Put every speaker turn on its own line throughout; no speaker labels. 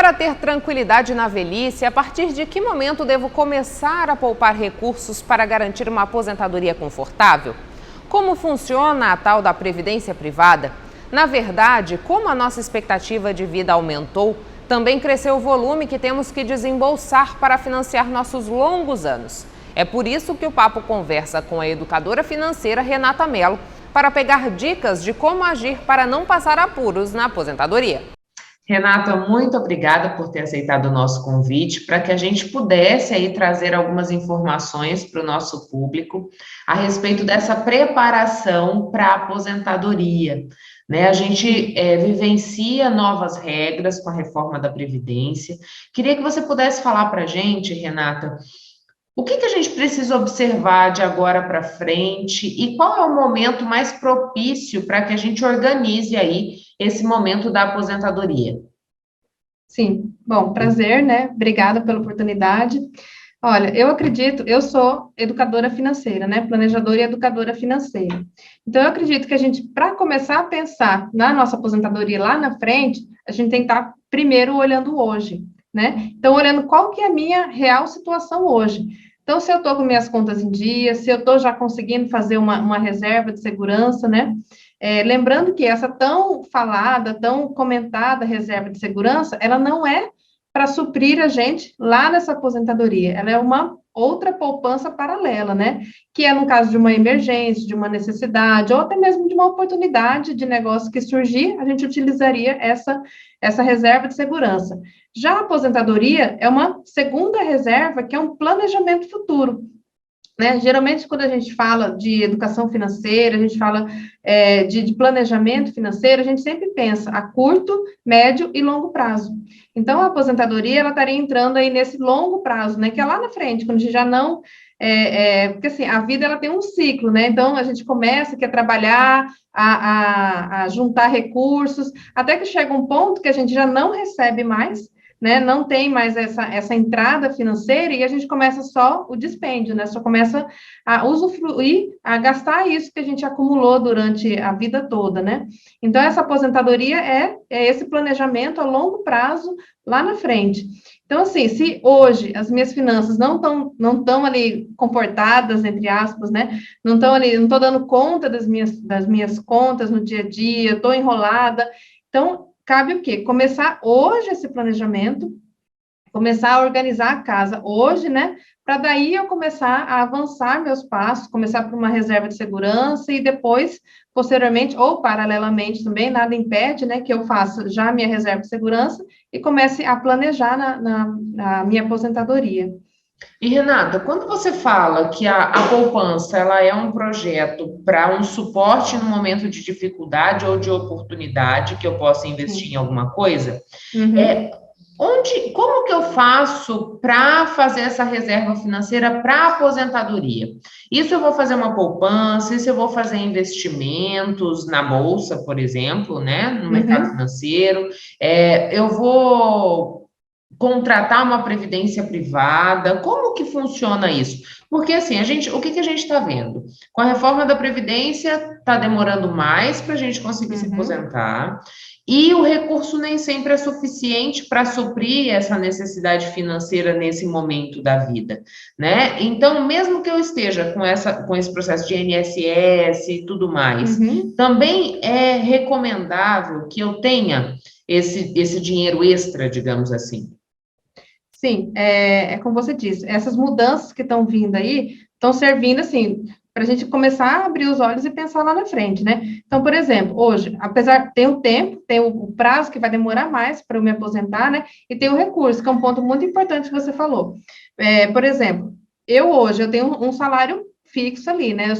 para ter tranquilidade na velhice, a partir de que momento devo começar a poupar recursos para garantir uma aposentadoria confortável? Como funciona a tal da previdência privada? Na verdade, como a nossa expectativa de vida aumentou, também cresceu o volume que temos que desembolsar para financiar nossos longos anos. É por isso que o Papo conversa com a educadora financeira Renata Mello para pegar dicas de como agir para não passar apuros na aposentadoria.
Renata, muito obrigada por ter aceitado o nosso convite para que a gente pudesse aí trazer algumas informações para o nosso público a respeito dessa preparação para a aposentadoria. Né? A gente vivencia novas regras com a reforma da Previdência. Queria que você pudesse falar para a gente, Renata, o que a gente precisa observar de agora para frente e qual é o momento mais propício para que a gente organize aí esse momento da aposentadoria?
Sim, bom, prazer, né? Obrigada pela oportunidade. Olha, eu acredito, eu sou educadora financeira, né? Planejadora e educadora financeira. Então, eu acredito que a gente, para começar a pensar na nossa aposentadoria lá na frente, a gente tem que estar primeiro olhando hoje, né? Então, olhando qual que é a minha real situação hoje. Então, se eu estou com minhas contas em dia, se eu estou já conseguindo fazer uma reserva de segurança, né? Lembrando que essa tão falada, tão comentada reserva de segurança, ela não é para suprir a gente lá nessa aposentadoria, ela é uma outra poupança paralela, né? Que é no caso de uma emergência, de uma necessidade, ou até mesmo de uma oportunidade de negócio que surgir, a gente utilizaria essa reserva de segurança. Já a aposentadoria é uma segunda reserva, que é um planejamento futuro. Né? Geralmente, quando a gente fala de educação financeira, a gente fala de planejamento financeiro, a gente sempre pensa a curto, médio e longo prazo. Então, a aposentadoria, ela estaria entrando aí nesse longo prazo, né? Que é lá na frente, quando a gente já não... porque, assim, a vida, ela tem um ciclo, né? Então, a gente começa a trabalhar, a juntar recursos, até que chega um ponto que a gente já não recebe mais, né, não tem mais essa entrada financeira e a gente começa só o dispêndio, né, só começa a usufruir, a gastar isso que a gente acumulou durante a vida toda, né. Então, essa aposentadoria é esse planejamento a longo prazo lá na frente. Então, assim, se hoje as minhas finanças não estão ali comportadas, entre aspas, né, não estou dando conta das minhas contas no dia a dia, estou enrolada, então, cabe o quê? Começar hoje esse planejamento, começar a organizar a casa hoje, né? Para daí eu começar a avançar meus passos, começar por uma reserva de segurança e depois, posteriormente, ou paralelamente também, nada impede, né? Que eu faça já a minha reserva de segurança e comece a planejar na minha aposentadoria.
E, Renata, quando você fala que a poupança ela é um projeto para um suporte no momento de dificuldade ou de oportunidade, que eu possa investir em alguma coisa,
Uhum.
como que eu faço para fazer essa reserva financeira para aposentadoria? Isso eu vou fazer uma poupança, isso eu vou fazer investimentos na bolsa, por exemplo, né, no mercado
Uhum.
financeiro, eu vou contratar uma previdência privada, como que funciona isso? Porque assim, o que a gente está vendo? Com a reforma da Previdência, está demorando mais para a gente conseguir se
Uhum.
aposentar, e o recurso nem sempre é suficiente para suprir essa necessidade financeira nesse momento da vida, né? Então, mesmo que eu esteja com esse processo de INSS e tudo mais,
Uhum.
também é recomendável que eu tenha esse dinheiro extra, digamos assim.
Sim, é como você disse, essas mudanças que estão vindo aí, estão servindo, assim, para a gente começar a abrir os olhos e pensar lá na frente, né? Então, por exemplo, hoje, apesar, tem o tempo, tem o prazo que vai demorar mais para eu me aposentar, né? E tem o recurso, que é um ponto muito importante que você falou. Por exemplo, hoje, eu tenho um salário fixo ali, né?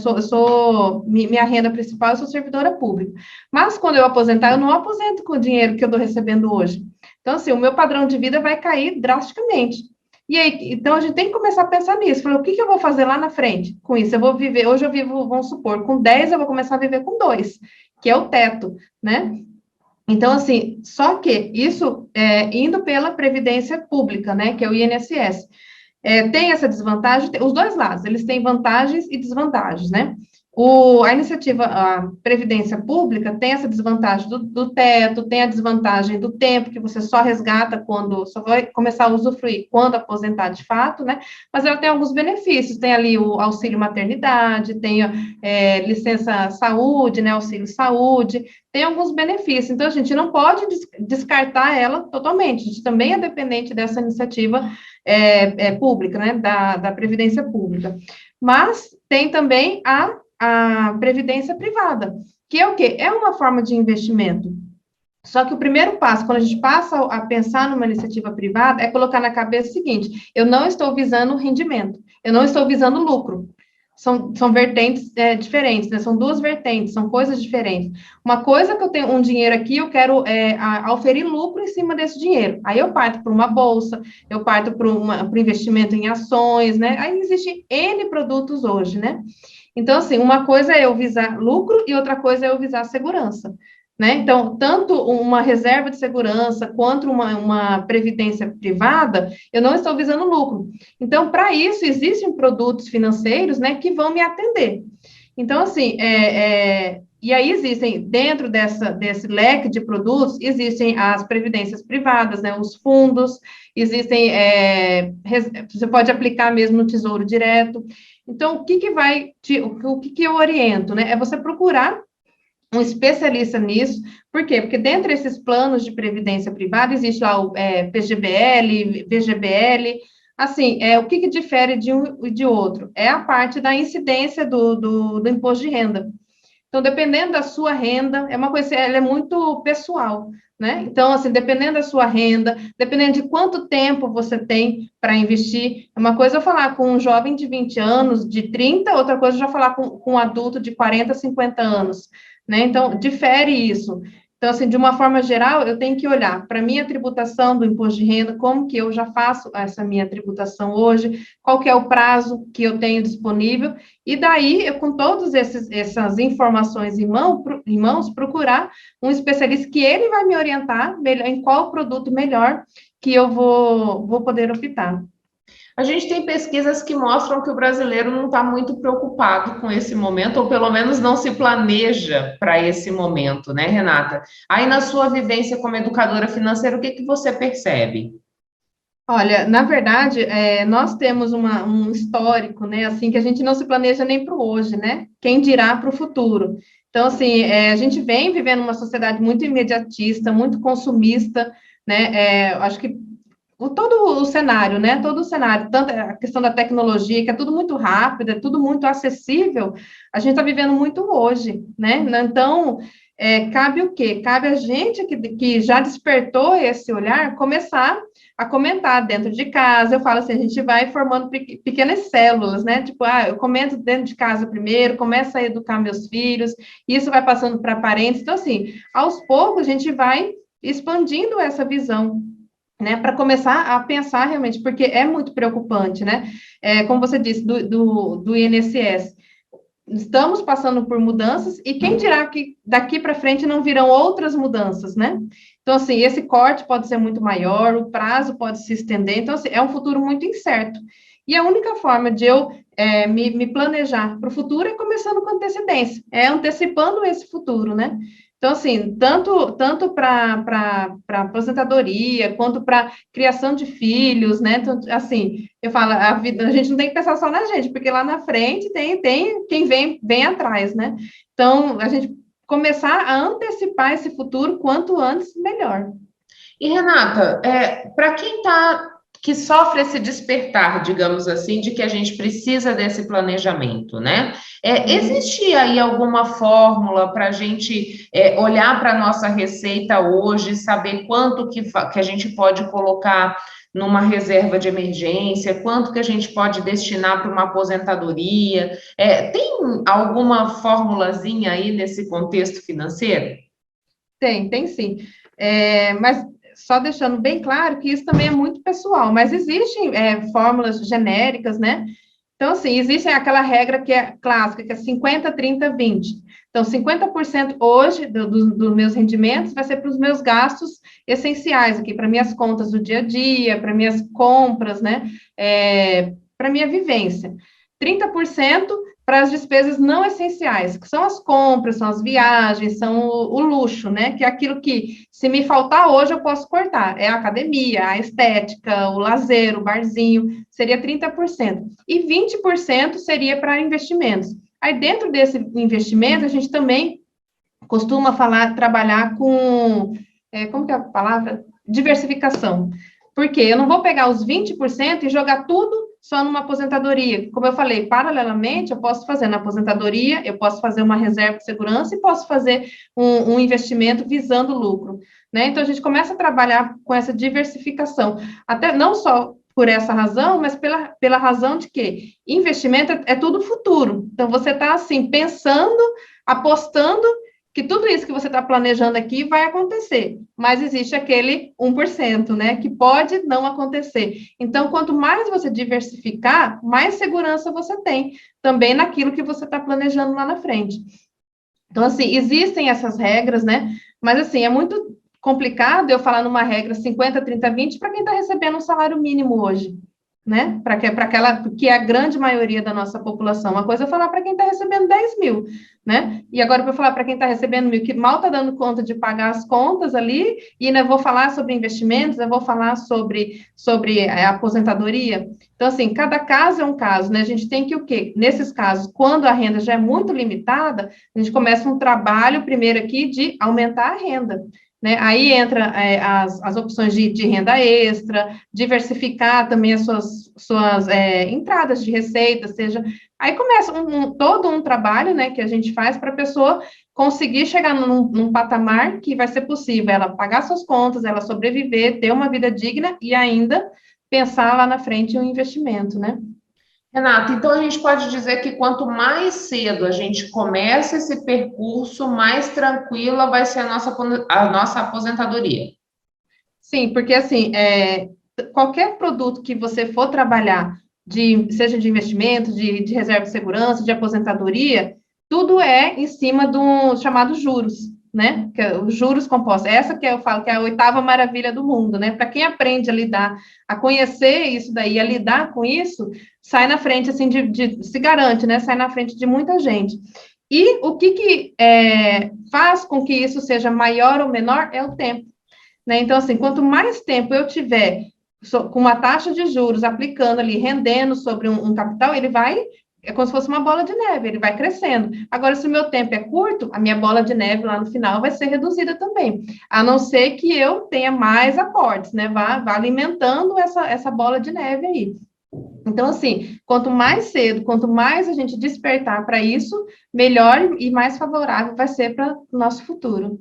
Minha renda principal, eu sou servidora pública. Mas, quando eu aposentar, eu não aposento com o dinheiro que eu estou recebendo hoje. Então, assim, o meu padrão de vida vai cair drasticamente. E aí, então, a gente tem que começar a pensar nisso. Falei, o que eu vou fazer lá na frente com isso? Eu vou viver, hoje eu vivo, vamos supor, com 10, eu vou começar a viver com 2, que é o teto, né? Então, assim, só que isso indo pela Previdência Pública, né, que é o INSS. Tem essa desvantagem, os dois lados, eles têm vantagens e desvantagens, né? A iniciativa, a Previdência Pública tem essa desvantagem do teto, tem a desvantagem do tempo, que você só resgata quando, só vai começar a usufruir quando aposentar de fato, né? Mas ela tem alguns benefícios, tem ali o auxílio maternidade, tem licença saúde, né, auxílio saúde, tem alguns benefícios, então a gente não pode descartar ela totalmente, a gente também é dependente dessa iniciativa pública, né, da Previdência Pública. Mas tem também a previdência privada, que é o quê? É uma forma de investimento. Só que o primeiro passo, quando a gente passa a pensar numa iniciativa privada, é colocar na cabeça o seguinte: eu não estou visando rendimento, eu não estou visando lucro. São vertentes diferentes, né? São duas vertentes, são coisas diferentes. Uma coisa que eu tenho um dinheiro aqui, eu quero oferir lucro em cima desse dinheiro. Aí eu parto para uma bolsa, eu parto para um investimento em ações, né? Aí existem N produtos hoje, né? Então, assim, uma coisa é eu visar lucro e outra coisa é eu visar segurança, né? Então, tanto uma reserva de segurança quanto uma previdência privada, eu não estou visando lucro. Então, para isso, existem produtos financeiros, né, que vão me atender. Então, assim, e aí existem, dentro desse leque de produtos, existem as previdências privadas, né, os fundos, existem, você pode aplicar mesmo no Tesouro Direto. Então, o que eu oriento, né, é você procurar um especialista nisso. Por quê? Porque dentro desses planos de previdência privada, existe lá o PGBL, VGBL, assim, o que difere de um e de outro? É a parte da incidência do imposto de renda. Então, dependendo da sua renda, é uma coisa, ela é muito pessoal, né? Então, assim, dependendo da sua renda, dependendo de quanto tempo você tem para investir, é uma coisa eu falar com um jovem de 20 anos, de 30, outra coisa eu já falar com um adulto de 40, 50 anos, né? Então, difere isso. Então, assim, de uma forma geral, eu tenho que olhar para a minha tributação do imposto de renda, como que eu já faço essa minha tributação hoje, qual que é o prazo que eu tenho disponível, e daí, eu, com todas essas informações em mãos, procurar um especialista que ele vai me orientar melhor, em qual produto melhor que eu vou poder optar.
A gente tem pesquisas que mostram que o brasileiro não está muito preocupado com esse momento, ou pelo menos não se planeja para esse momento, né, Renata? Aí, na sua vivência como educadora financeira, o que que você percebe?
Olha, na verdade, nós temos um histórico, né, assim, que a gente não se planeja nem para o hoje, né? Quem dirá para o futuro. Então, assim, a gente vem vivendo uma sociedade muito imediatista, muito consumista, né? Acho que todo o cenário, né? Todo o cenário, tanto a questão da tecnologia, que é tudo muito rápido, é tudo muito acessível, a gente está vivendo muito hoje, né? Então, cabe o quê? Cabe a gente que já despertou esse olhar, começar a comentar dentro de casa. Eu falo assim, a gente vai formando pequenas células, né? Tipo, eu comento dentro de casa primeiro, começo a educar meus filhos, isso vai passando para parentes. Então, assim, aos poucos a gente vai expandindo essa visão, né, para começar a pensar realmente, porque é muito preocupante, né? Como você disse, do INSS, estamos passando por mudanças, e quem dirá que daqui para frente não virão outras mudanças, né? Então, assim, esse corte pode ser muito maior, o prazo pode se estender, então, assim, é um futuro muito incerto. E a única forma de eu me planejar para o futuro é começando com antecedência, antecipando esse futuro, né? Então, assim, tanto para aposentadoria, quanto para criação de filhos, né? Então, assim, eu falo, a gente não tem que pensar só na gente, porque lá na frente tem quem vem atrás, né? Então, a gente começar a antecipar esse futuro quanto antes, melhor.
E, Renata, para quem que sofre esse despertar, digamos assim, de que a gente precisa desse planejamento, né? Existe aí alguma fórmula para a gente olhar para a nossa receita hoje, saber quanto que a gente pode colocar numa reserva de emergência, quanto que a gente pode destinar para uma aposentadoria? Tem alguma formulazinha aí nesse contexto financeiro?
Tem sim. Mas só deixando bem claro que isso também é muito pessoal, mas existem fórmulas genéricas, né? Então, assim, existe aquela regra que é clássica, que é 50, 30, 20. Então, 50% hoje dos meus rendimentos vai ser para os meus gastos essenciais aqui, para minhas contas do dia a dia, para minhas compras, né? Para minha vivência. 30% para as despesas não essenciais, que são as compras, são as viagens, são o luxo, né? Que é aquilo que, se me faltar hoje, eu posso cortar. É a academia, a estética, o lazer, o barzinho, seria 30%. E 20% seria para investimentos. Aí, dentro desse investimento, a gente também costuma trabalhar com, como que é a palavra? Diversificação. Porque eu não vou pegar os 20% e jogar tudo só numa aposentadoria. Como eu falei, paralelamente, eu posso fazer na aposentadoria, eu posso fazer uma reserva de segurança e posso fazer um investimento visando lucro, né? Então, a gente começa a trabalhar com essa diversificação, até não só por essa razão, mas pela razão de que investimento é tudo futuro. Então, você está, assim, pensando, apostando que tudo isso que você está planejando aqui vai acontecer, mas existe aquele 1%, né, que pode não acontecer. Então, quanto mais você diversificar, mais segurança você tem, também naquilo que você está planejando lá na frente. Então, assim, existem essas regras, né, mas, assim, é muito complicado eu falar numa regra 50, 30, 20 para quem está recebendo um salário mínimo hoje, né, para aquela, que é a grande maioria da nossa população. Uma coisa é falar para quem está recebendo 10 mil, né, e agora para falar para quem está recebendo 1.000, que mal está dando conta de pagar as contas ali, e ainda vou falar sobre investimentos, eu vou falar sobre a aposentadoria. Então, assim, cada caso é um caso, né, a gente tem que o quê? Nesses casos, quando a renda já é muito limitada, a gente começa um trabalho, primeiro aqui, de aumentar a renda, né? Aí entra as opções de renda extra, diversificar também as suas entradas de receita, seja... Aí começa todo um trabalho, né, que a gente faz para a pessoa conseguir chegar num patamar que vai ser possível ela pagar suas contas, ela sobreviver, ter uma vida digna e ainda pensar lá na frente um investimento, né?
Renata, então a gente pode dizer que quanto mais cedo a gente começa esse percurso, mais tranquila vai ser a nossa aposentadoria.
Sim, porque assim, qualquer produto que você for trabalhar, seja de investimento, de reserva de segurança, de aposentadoria, tudo é em cima do chamado juros, né? Que é os juros compostos. Essa que eu falo que é a oitava maravilha do mundo, né? Para quem aprende a lidar, a conhecer isso daí, a lidar com isso, sai na frente, assim, se garante, né? Sai na frente de muita gente. E o que faz com que isso seja maior ou menor é o tempo, né? Então, assim, quanto mais tempo eu tiver com uma taxa de juros aplicando ali, rendendo sobre um capital, ele vai, é como se fosse uma bola de neve, ele vai crescendo. Agora, se o meu tempo é curto, a minha bola de neve lá no final vai ser reduzida também, a não ser que eu tenha mais aportes, né? Vá alimentando essa bola de neve aí. Então, assim, quanto mais cedo, quanto mais a gente despertar para isso, melhor e mais favorável vai ser para o nosso futuro.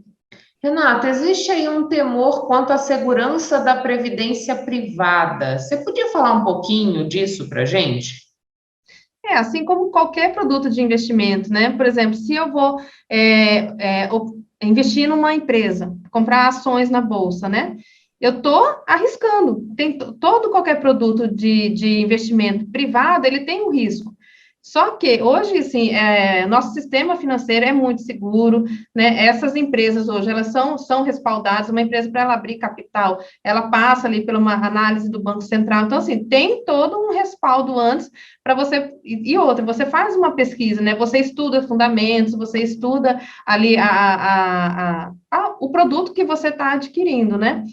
Renata, existe aí um temor quanto à segurança da previdência privada. Você podia falar um pouquinho disso para a gente?
Assim como qualquer produto de investimento, né? Por exemplo, se eu vou investir numa empresa, comprar ações na bolsa, né? Eu estou arriscando. Qualquer produto de investimento privado, ele tem um risco. Só que hoje, assim, nosso sistema financeiro é muito seguro, né? Essas empresas hoje, elas são respaldadas, uma empresa para ela abrir capital, ela passa ali por uma análise do Banco Central, então, assim, tem todo um respaldo antes para você, e outra, você faz uma pesquisa, né? Você estuda fundamentos, você estuda ali o produto que você está adquirindo, né?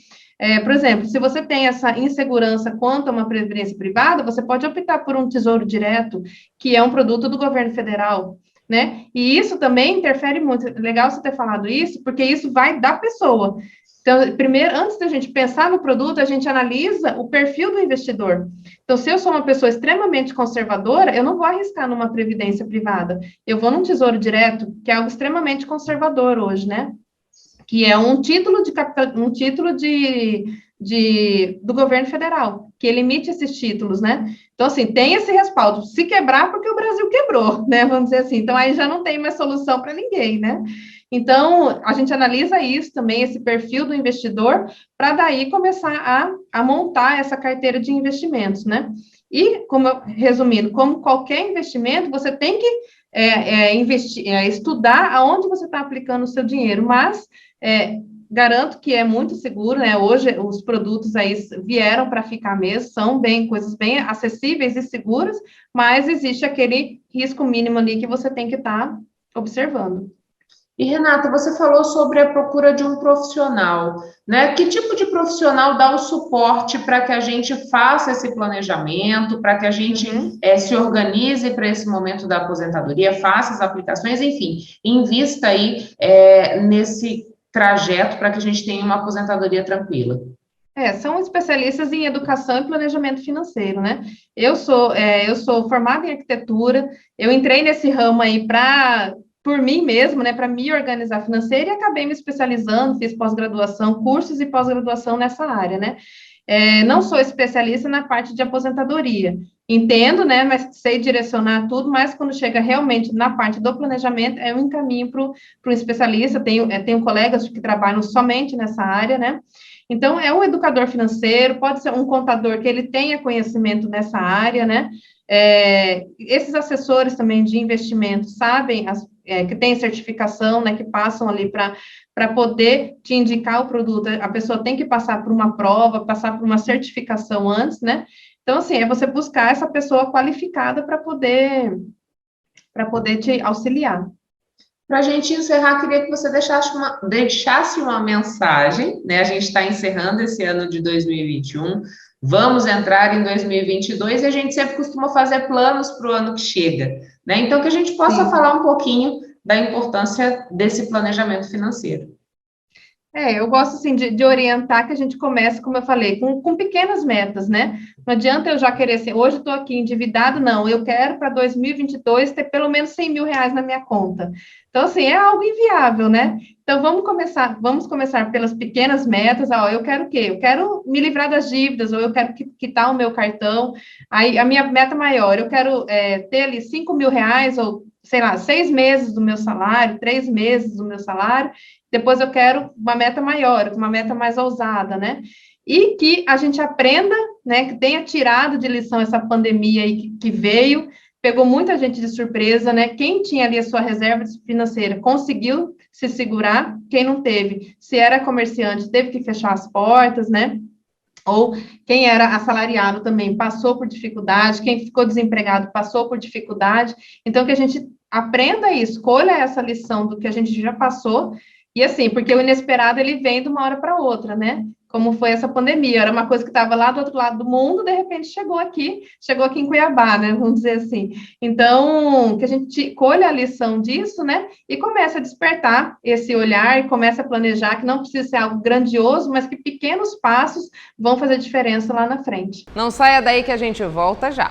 Por exemplo, se você tem essa insegurança quanto a uma previdência privada, você pode optar por um tesouro direto, que é um produto do governo federal, né? E isso também interfere muito. Legal você ter falado isso, porque isso vai da pessoa. Então, primeiro, antes da gente pensar no produto, a gente analisa o perfil do investidor. Então, se eu sou uma pessoa extremamente conservadora, eu não vou arriscar numa previdência privada. Eu vou num tesouro direto, que é algo extremamente conservador hoje, né? Que é um título de capital, do governo federal, que ele emite esses títulos, né? Então, assim, tem esse respaldo. Se quebrar, porque o Brasil quebrou, né? Vamos dizer assim. Então, aí já não tem mais solução para ninguém, né? Então, a gente analisa isso também, esse perfil do investidor, para daí começar a montar essa carteira de investimentos, né? E, resumindo, como qualquer investimento, você tem que investir, estudar aonde você está aplicando o seu dinheiro, mas garanto que é muito seguro, né? Hoje os produtos aí vieram para ficar mesmo, são coisas bem acessíveis e seguras, mas existe aquele risco mínimo ali que você tem que estar observando.
E, Renata, você falou sobre a procura de um profissional, né? Que tipo de profissional dá o suporte para que a gente faça esse planejamento, para que a gente se organize para esse momento da aposentadoria, faça as aplicações, enfim, invista aí nesse trajeto para que a gente tenha uma aposentadoria tranquila?
São especialistas em educação e planejamento financeiro, né? Eu sou formada em arquitetura, eu entrei nesse ramo aí por mim mesma, né, para me organizar financeira e acabei me especializando, fiz pós-graduação, cursos e pós-graduação nessa área, né? Não sou especialista na parte de aposentadoria, entendo, né, mas sei direcionar tudo, mas quando chega realmente na parte do planejamento, eu encaminho para um especialista, tenho colegas que trabalham somente nessa área, né? Então, é um educador financeiro, pode ser um contador que ele tenha conhecimento nessa área, né? Esses assessores também de investimento sabem, que têm certificação, né, que passam ali para poder te indicar o produto. A pessoa tem que passar por uma prova, passar por uma certificação antes, né? Então, assim, é você buscar essa pessoa qualificada para poder te auxiliar.
Para a gente encerrar, queria que você deixasse uma mensagem, né? A gente está encerrando esse ano de 2021, vamos entrar em 2022 e a gente sempre costuma fazer planos para o ano que chega, né? Então, que a gente possa falar um pouquinho da importância desse planejamento financeiro.
Eu gosto, assim, de orientar que a gente comece, como eu falei, com pequenas metas, né? Não adianta eu já querer, assim, hoje estou aqui endividado, não, eu quero para 2022 ter pelo menos 100 mil reais na minha conta. Então, assim, é algo inviável, né? Então, vamos começar pelas pequenas metas. Eu quero o quê? Eu quero me livrar das dívidas, ou eu quero quitar o meu cartão. Aí, a minha meta maior, eu quero ter ali 5 mil reais, ou, sei lá, 6 meses do meu salário, 3 meses do meu salário. Depois eu quero uma meta maior, uma meta mais ousada, né? E que a gente aprenda, né, que tenha tirado de lição essa pandemia aí que veio, pegou muita gente de surpresa, né? Quem tinha ali a sua reserva financeira conseguiu se segurar, quem não teve, se era comerciante, teve que fechar as portas, né? Ou quem era assalariado também passou por dificuldade, quem ficou desempregado passou por dificuldade. Então, que a gente aprenda isso, colha essa lição do que a gente já passou. E assim, porque o inesperado, ele vem de uma hora para outra, né? Como foi essa pandemia, era uma coisa que estava lá do outro lado do mundo, de repente chegou aqui em Cuiabá, né? Vamos dizer assim. Então, que a gente colha a lição disso, né? E comece a despertar esse olhar, e comece a planejar, que não precisa ser algo grandioso, mas que pequenos passos vão fazer diferença lá na frente.
Não saia daí que a gente volta já.